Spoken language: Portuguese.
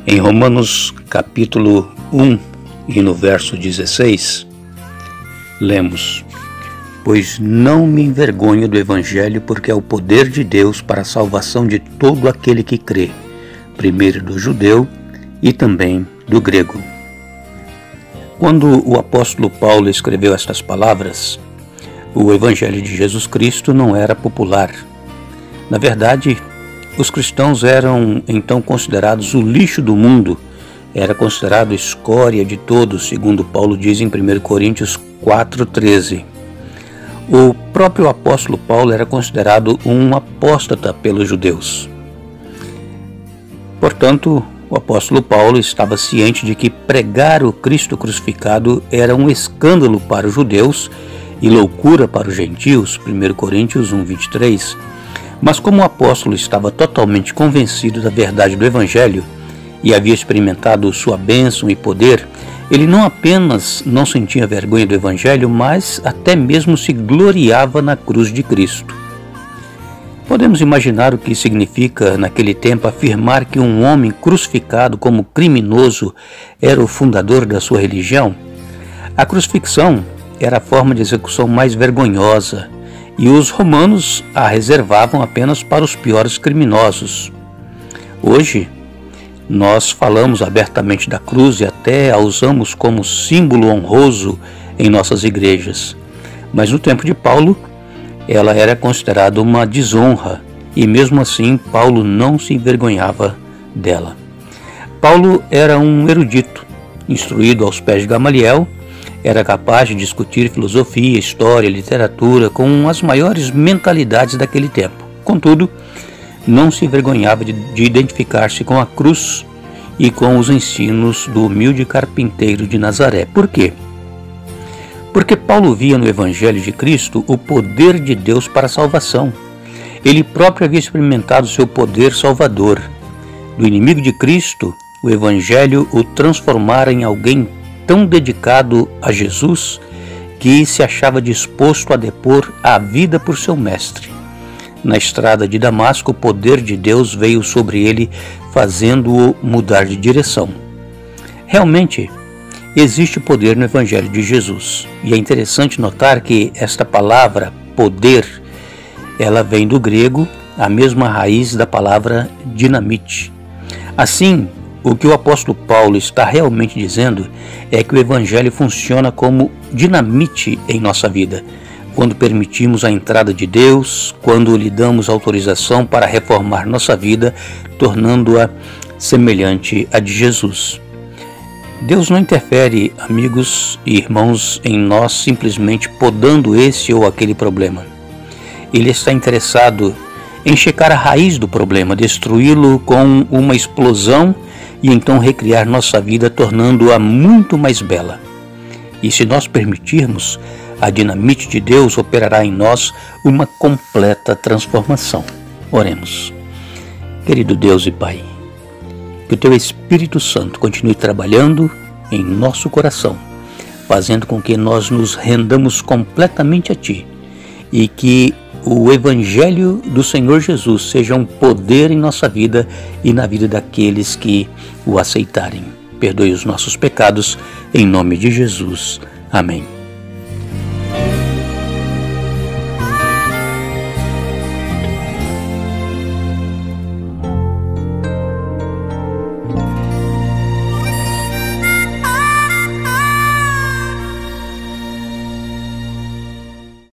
Em Romanos capítulo 1 e no verso 16, lemos: Pois não me envergonho do Evangelho, porque é o poder de Deus para a salvação de todo aquele que crê, primeiro do judeu e também do grego. Quando o apóstolo Paulo escreveu estas palavras, o Evangelho de Jesus Cristo não era popular. Na verdade, os cristãos eram então considerados o lixo do mundo, era considerado escória de todos, segundo Paulo diz em 1 Coríntios 4,13. O próprio apóstolo Paulo era considerado um apóstata pelos judeus. Portanto, o apóstolo Paulo estava ciente de que pregar o Cristo crucificado era um escândalo para os judeus e loucura para os gentios, 1 Coríntios 1,23. Mas como o apóstolo estava totalmente convencido da verdade do Evangelho e havia experimentado sua bênção e poder, ele não apenas não sentia vergonha do Evangelho, mas até mesmo se gloriava na cruz de Cristo. Podemos imaginar o que significa naquele tempo afirmar que um homem crucificado como criminoso era o fundador da sua religião? A crucifixão era a forma de execução mais vergonhosa, e os romanos a reservavam apenas para os piores criminosos. Hoje, nós falamos abertamente da cruz e até a usamos como símbolo honroso em nossas igrejas. Mas no tempo de Paulo, ela era considerada uma desonra, e mesmo assim Paulo não se envergonhava dela. Paulo era um erudito, instruído aos pés de Gamaliel, era capaz de discutir filosofia, história, literatura com as maiores mentalidades daquele tempo. Contudo, não se envergonhava de identificar-se com a cruz e com os ensinos do humilde carpinteiro de Nazaré. Por quê? Porque Paulo via no Evangelho de Cristo o poder de Deus para a salvação. Ele próprio havia experimentado seu poder salvador. Do inimigo de Cristo, o Evangelho o transformara em alguém tão dedicado a Jesus que se achava disposto a depor a vida por seu mestre. Na estrada de Damasco, o poder de Deus veio sobre ele, fazendo-o mudar de direção. Realmente, existe poder no Evangelho de Jesus, e é interessante notar que esta palavra, poder, ela vem do grego, a mesma raiz da palavra dinamite. Assim, o que o apóstolo Paulo está realmente dizendo é que o Evangelho funciona como dinamite em nossa vida, quando permitimos a entrada de Deus, quando lhe damos autorização para reformar nossa vida, tornando-a semelhante à de Jesus. Deus não interfere, amigos e irmãos, em nós simplesmente podando esse ou aquele problema. Ele está interessado em checar a raiz do problema, destruí-lo com uma explosão e então recriar nossa vida, tornando-a muito mais bela. E se nós permitirmos, a dinamite de Deus operará em nós uma completa transformação. Oremos. Querido Deus e Pai, que o Teu Espírito Santo continue trabalhando em nosso coração, fazendo com que nós nos rendamos completamente a Ti e que o Evangelho do Senhor Jesus seja um poder em nossa vida e na vida daqueles que o aceitarem. Perdoe os nossos pecados, em nome de Jesus. Amém.